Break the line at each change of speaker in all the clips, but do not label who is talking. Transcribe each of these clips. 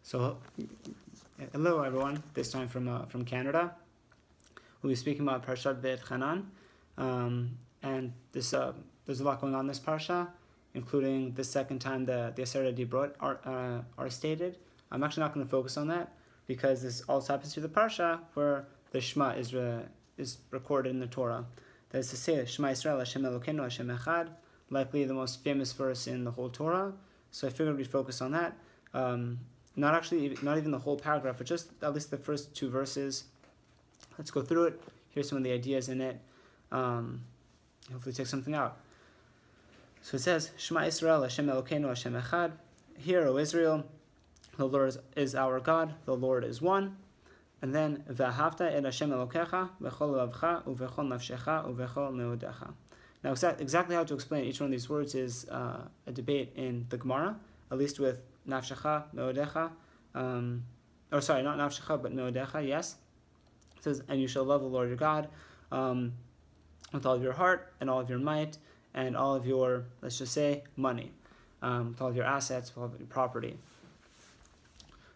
So, hello everyone. This time from Canada. We'll be speaking about Parashat Va'etchanan, and this there's a lot going on in this parsha, including the second time the Aseret Dibrot are stated. I'm actually not going to focus on that because this also happens to the parsha where the Shema is recorded in the Torah. That is to say, Shema Yisrael Hashem Elokeinu Hashem Echad, likely the most famous verse in the whole Torah. So I figured we'd focus on that. Not even the whole paragraph, but just at least the first two verses. Let's go through it. Here's some of the ideas in it. Hopefully take something out. So it says, Shema Yisrael, Hashem Elokeinu, Hashem Echad. Hear, O Israel, the Lord is our God, the Lord is one. And then, V'ahavta et Hashem Elokecha, v'chol lavcha, u'v'chol nafshecha, u'v'chol meodecha. Now, exactly how to explain each one of these words is a debate in the Gemara, at least with nafshecha, meodecha, or sorry, not nafshecha, but meodecha, yes. It says, and you shall love the Lord your God with all of your heart and all of your might and all of your, let's just say, money, with all of your assets, with all of your property.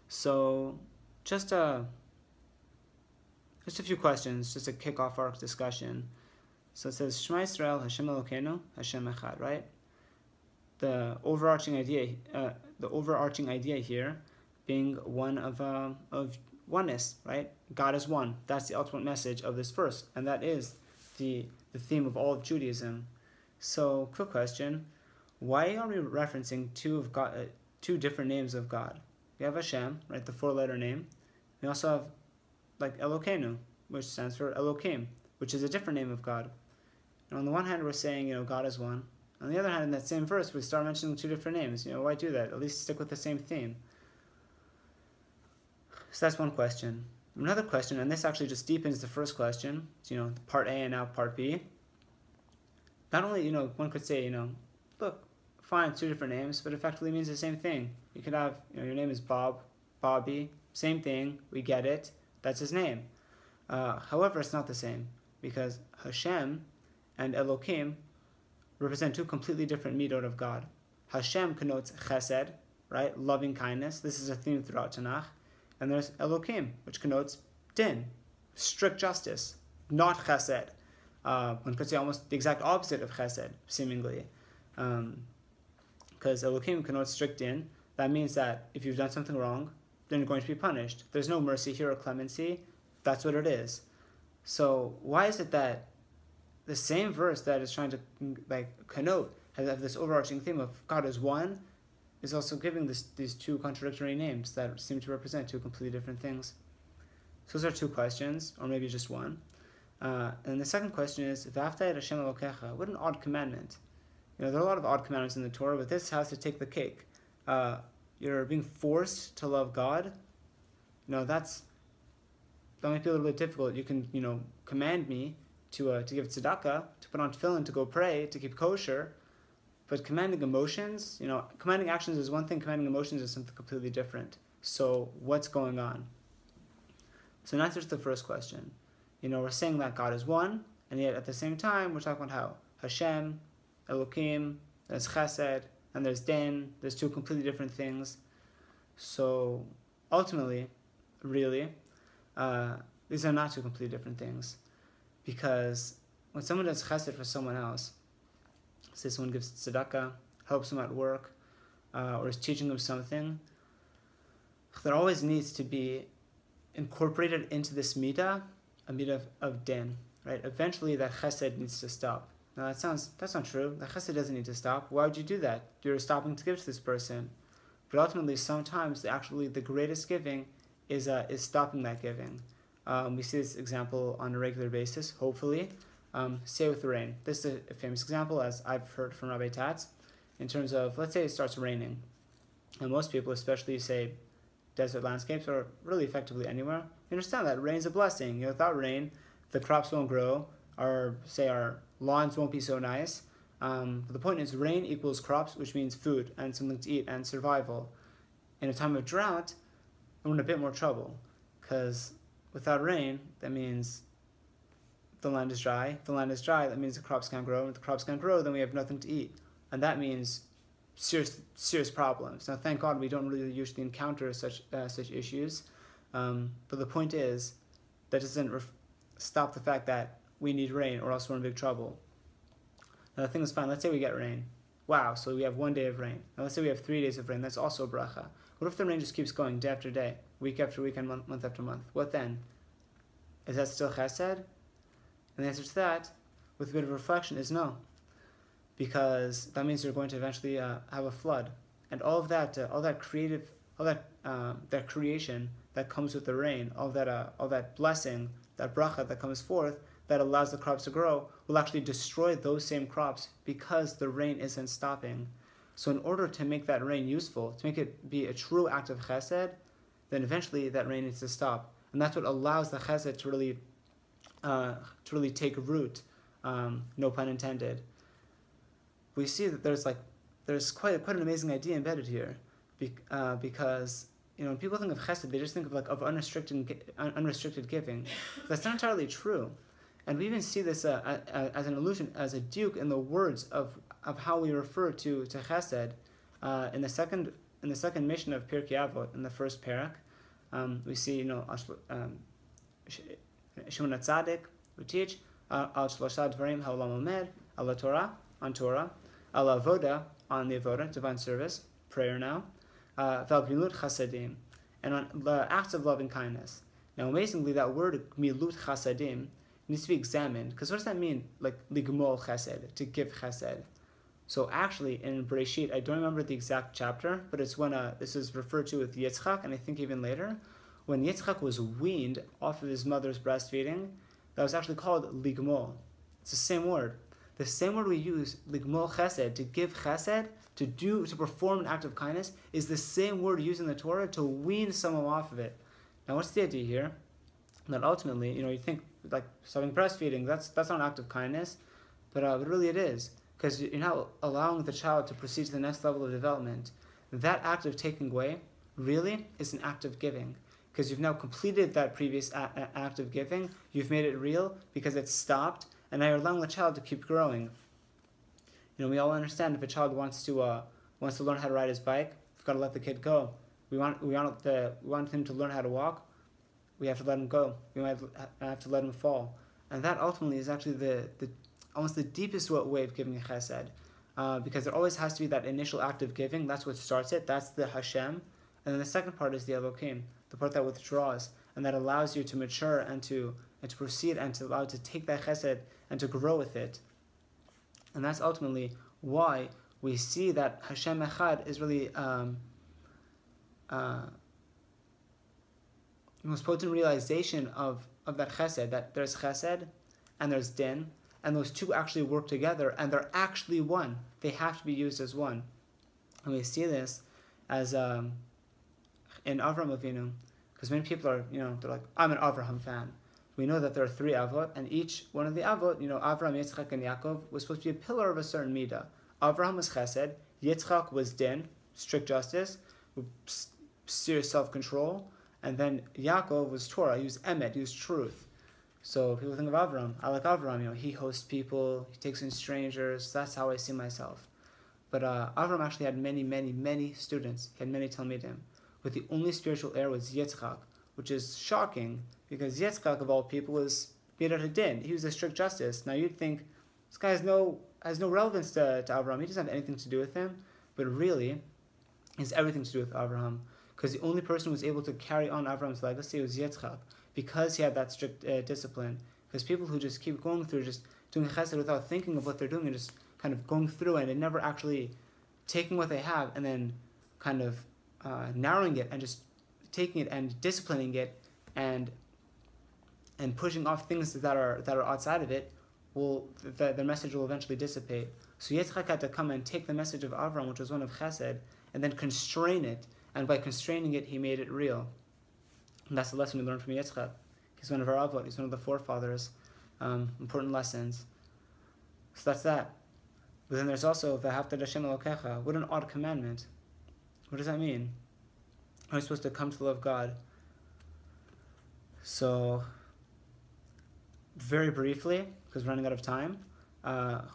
So, just a few questions, just to kick off our discussion. So it says, Shema Yisrael, Hashem Elokeinu, Hashem Echad, right? The overarching idea here being one of oneness, right? God is one. That's the ultimate message of this verse, and that is the theme of all of Judaism. So, quick question: why are we referencing two different names of God? We have Hashem, right, the four-letter name. We also have like Elokeinu, which stands for Elohim, which is a different name of God. And on the one hand, we're saying, God is one. On the other hand, in that same verse, we start mentioning two different names. Why do that? At least stick with the same theme. So that's one question. Another question, and this actually just deepens the first question, part A and now part B. Not only, one could say, look, fine, two different names, but effectively means the same thing. You could have, your name is Bob, Bobby, same thing, we get it, that's his name. However, it's not the same, because Hashem and Elohim represent two completely different midot of God. Hashem connotes chesed, right, loving kindness. This is a theme throughout Tanakh. And there's Elohim, which connotes din, strict justice, not chesed. One could say almost the exact opposite of chesed, seemingly. Because Elohim connotes strict din. That means that if you've done something wrong, then you're going to be punished. There's no mercy here or clemency. That's what it is. So why is it that the same verse that is trying to connote, have this overarching theme of God is one, is also giving these two contradictory names that seem to represent two completely different things? So those are two questions, or maybe just one. And the second question is, V'ahavta et Hashem Elokecha. What an odd commandment. There are a lot of odd commandments in the Torah, but this has to take the cake. You're being forced to love God. That might be a little bit difficult. You can, command me to give tzedakah, to put on tefillin, to go pray, to keep kosher, but commanding emotions, commanding actions is one thing, commanding emotions is something completely different. So what's going on? So in answer to the first question, we're saying that God is one, and yet at the same time, we're talking about how Hashem, Elohim, there's chesed, and there's din, there's two completely different things. So ultimately, really, these are not two completely different things. Because when someone does chesed for someone else, say someone gives tzedakah, helps them at work, or is teaching them something, there always needs to be incorporated into this midah, a midah of din, right? Eventually that chesed needs to stop. Now that's not true. The chesed doesn't need to stop. Why would you do that? You're stopping to give to this person. But ultimately, sometimes the greatest giving is stopping that giving. We see this example on a regular basis, hopefully. Say with the rain. This is a famous example, as I've heard from Rabbi Tatz, in terms of, let's say it starts raining. And most people, especially, say, desert landscapes, or really effectively anywhere, you understand that rain's a blessing. Without rain, the crops won't grow, or say our lawns won't be so nice. But the point is, rain equals crops, which means food, and something to eat, and survival. In a time of drought, we're in a bit more trouble, because without rain, that means the land is dry. If the land is dry, that means the crops can't grow. If the crops can't grow, then we have nothing to eat. And that means serious problems. Now, thank God we don't really usually encounter such issues, but the point is that doesn't stop the fact that we need rain, or else we're in big trouble. Now, the thing is fine. Let's say we get rain. Wow, so we have 1 day of rain. Now, let's say we have 3 days of rain. That's also a bracha. What if the rain just keeps going day after day, week after week, and month after month? What then? Is that still chesed? And the answer to that, with a bit of reflection, is no. Because that means you're going to eventually have a flood. And all that creation that comes with the rain, all that blessing, that bracha that comes forth, that allows the crops to grow, will actually destroy those same crops because the rain isn't stopping. So in order to make that rain useful, to make it be a true act of chesed, then eventually that rain needs to stop. And that's what allows the chesed to really take root, no pun intended. We see that there's quite an amazing idea embedded here, because when people think of chesed, they just think of unrestricted giving. That's not entirely true. And we even see this as an allusion, as a duke in the words of how we refer to chesed in the second mission of Pirkei Avot, in the first parak. We see Shimon HaTzadik we teach al shlosha dvarim ha'olam omed, al Torah on Torah, al avoda on the avoda, divine service, prayer now, val gmilut chasadim, and on the acts of loving kindness. Now, amazingly, that word gmilut chasadim needs to be examined, because what does that mean? Like ligmol chesed, to give chesed. So actually, in Bereshit, I don't remember the exact chapter, but it's when this is referred to with Yitzchak, and I think even later, when Yitzchak was weaned off of his mother's breastfeeding, that was actually called ligmol. It's the same word. The same word we use, ligmol chesed, to give chesed, to perform an act of kindness, is the same word used in the Torah to wean someone off of it. Now, what's the idea here? That ultimately, you think like stopping breastfeeding, that's not an act of kindness, but really it is, because you're now allowing the child to proceed to the next level of development. That act of taking away really is an act of giving, because you've now completed that previous act of giving. You've made it real because it's stopped, and now you're allowing the child to keep growing. We all understand if a child wants to learn how to ride his bike, we've got to let the kid go. We want him to learn how to walk. We have to let him go. We might have to let him fall, and that ultimately is actually the almost the deepest way of giving a chesed, because there always has to be that initial act of giving. That's what starts it. That's the Hashem, and then the second part is the Elokim, the part that withdraws and that allows you to mature and to proceed and to allow to take that chesed and to grow with it. And that's ultimately why we see that Hashem Echad is really the most potent realization of that chesed, that there's chesed and there's din, and those two actually work together, and they're actually one. They have to be used as one. And we see this as in Avraham Avinu, because many people are, they're like, I'm an Avraham fan. We know that there are 3 avot, and each one of the avot, Avraham, Yitzchak, and Yaakov, was supposed to be a pillar of a certain midah. Avraham was chesed, Yitzchak was din, strict justice, serious self-control, and then Yaakov was Torah, he was emet, he was truth. So people think of Avraham. I like Avraham, he hosts people, he takes in strangers, that's how I see myself. But Avraham actually had many, many, many students, he had many talmidim, but the only spiritual heir was Yitzchak, which is shocking, because Yitzchak, of all people, was Midat Hadin. He was a strict justice. Now you'd think, this guy has no relevance to Avraham, he doesn't have anything to do with him, but really, he has everything to do with Avraham, because the only person who was able to carry on Avraham's legacy was Yitzchak, because he had that strict discipline. Because people who just keep going through, just doing chesed without thinking of what they're doing, and just kind of going through it and never actually taking what they have and then kind of narrowing it and just taking it and disciplining it and pushing off things that are outside of it, the message will eventually dissipate. So Yitzchak had to come and take the message of Avraham, which was one of chesed, and then constrain it, and by constraining it, he made it real. And that's the lesson we learn from Yitzchak. He's one of our avot, he's one of the forefathers. Important lessons. So that's that. But then there's also V'ahavta Hashem Elokecha. What an odd commandment. What does that mean? Are we supposed to come to love God? So, very briefly, because we're running out of time,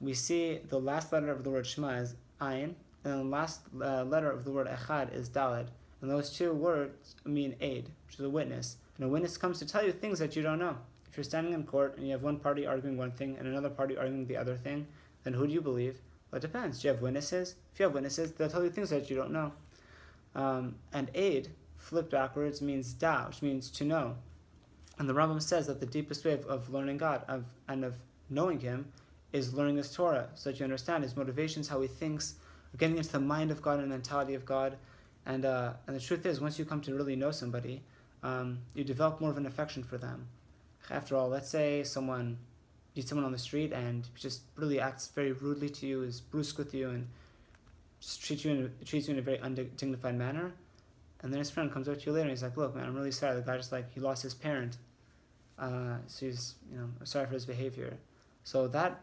we see the last letter of the word Shema is Ayin, and and then the last letter of the word echad is daled. And those two words mean aid, which is a witness. And a witness comes to tell you things that you don't know. If you're standing in court and you have one party arguing one thing and another party arguing the other thing, then who do you believe? Well, it depends. Do you have witnesses? If you have witnesses, they'll tell you things that you don't know. And aid, flipped backwards, means da, which means to know. And the Rambam says that the deepest way of learning God and of knowing Him is learning His Torah, so that you understand His motivations, how He thinks, getting into the mind of God and the mentality of God. And the truth is, once you come to really know somebody, you develop more of an affection for them. After all, let's say someone meets someone on the street and just really acts very rudely to you, is brusque with you, and just treats you in a very undignified manner. And then his friend comes up to you later and he's like, "Look, man, I'm really sorry. The guy just he lost his parent. So he's, I'm sorry for his behavior." So that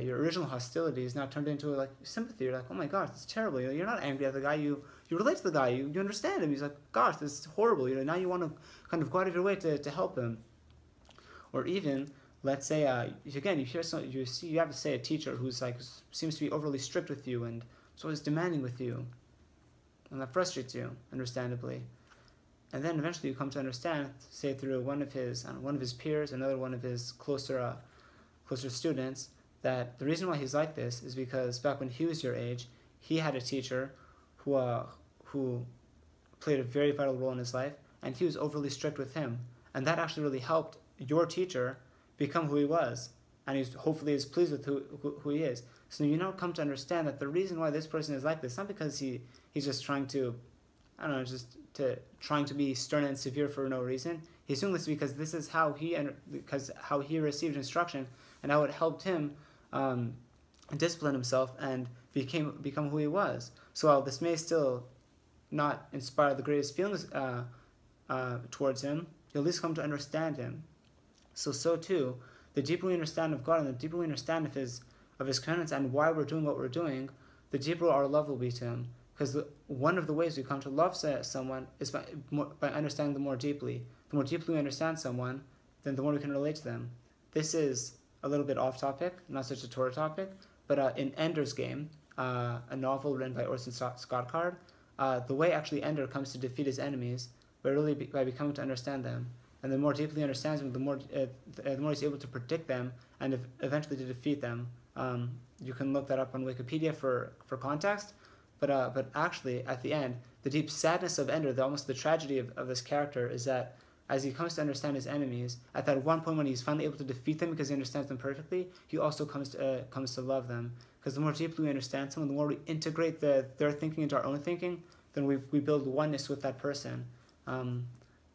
your original hostility is now turned into sympathy. You're like, "Oh my gosh, it's terrible." You're not angry at the guy. You relate to the guy. You understand him. He's like, "Gosh, this is horrible." Now you want to kind of go out of your way to help him. Or even, let's say, again, you have to say a teacher who's seems to be overly strict with you and is always demanding with you, and that frustrates you, understandably. And then eventually you come to understand, say through one of his peers, another one of his closer students, that the reason why he's like this is because back when he was your age, he had a teacher who played a very vital role in his life, and he was overly strict with him, and that actually really helped your teacher become who he was, and he's hopefully is pleased with who he is. So you now come to understand that the reason why this person is like this, not because he's just trying to, trying to be stern and severe for no reason. He's doing this because this is how he received instruction and how it helped him discipline himself and become who he was. So while this may still not inspire the greatest feelings towards him, you'll at least come to understand him. So too, the deeper we understand of God and the deeper we understand of His commandments and why we're doing what we're doing, the deeper our love will be to Him. Because one of the ways we come to love someone is by understanding them more deeply. The more deeply we understand someone, then the more we can relate to them. This is a little bit off topic, not such a Torah topic, but in Ender's Game, a novel written by Orson Scott Card, the way actually Ender comes to defeat his enemies by becoming to understand them. And the more deeply he understands them, the more he's able to predict them and eventually to defeat them. You can look that up on Wikipedia for context, but actually at the end, the deep sadness of Ender, almost the tragedy of this character, is that as he comes to understand his enemies, at that one point when he's finally able to defeat them because he understands them perfectly, he also comes to love them. Because the more deeply we understand someone, the more we integrate their thinking into our own thinking, then we build oneness with that person.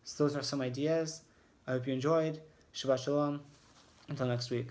So those are some ideas. I hope you enjoyed. Shabbat Shalom. Until next week.